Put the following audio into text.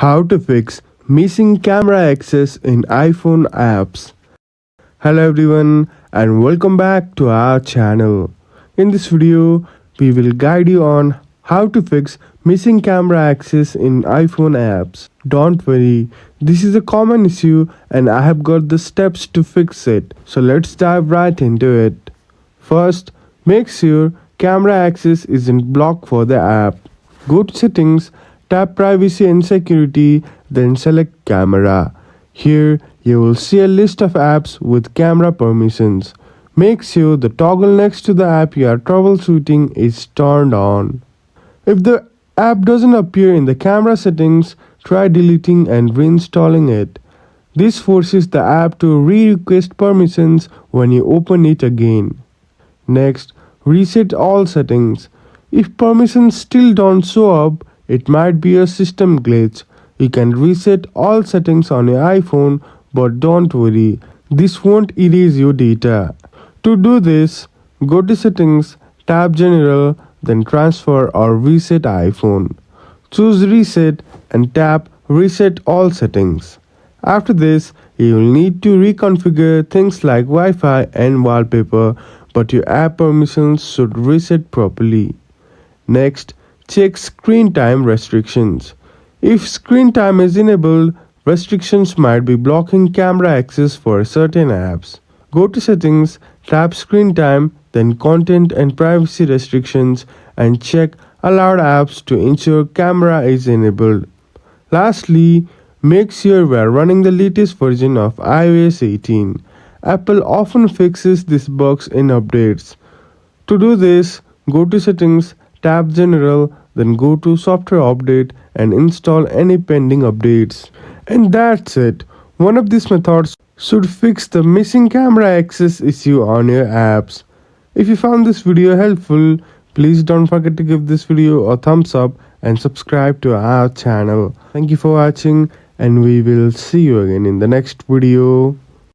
How to fix missing camera access in iPhone apps. Hello everyone and welcome back to our channel. In this video, we will guide you on how to fix missing camera access in iPhone apps. Don't worry, this is a common issue and I have got the steps to fix it. So let's dive right into it. First, make sure camera access isn't blocked for the app. Go to settings, tap privacy and security, then select camera. Here you will see a list of apps with camera permissions. Make sure the toggle next to the app you are troubleshooting is turned on. If the app doesn't appear in the camera settings, try deleting and reinstalling it. This forces the app to re-request permissions when you open it again. Next, reset all settings. If permissions still don't show up, it might be a system glitch. You can reset all settings on your iPhone, but don't worry, this won't erase your data. To do this, go to Settings, tap General, then Transfer or Reset iPhone. Choose Reset and tap Reset all settings. After this, you will need to reconfigure things like Wi-Fi and wallpaper, but your app permissions should reset properly. Next, check screen time restrictions. If screen time is enabled, restrictions might be blocking camera access for certain apps. Go to Settings, tap Screen Time, then Content and Privacy Restrictions and check Allowed Apps to ensure camera is enabled. Lastly, make sure we are running the latest version of iOS 18. Apple often fixes these bugs in updates. To do this, go to Settings, tap General, then go to Software Update and install any pending updates. And that's it. One of these methods should fix the missing camera access issue on your apps. If you found this video helpful, please don't forget to give this video a thumbs up and subscribe to our channel. Thank you for watching and we will see you again in the next video.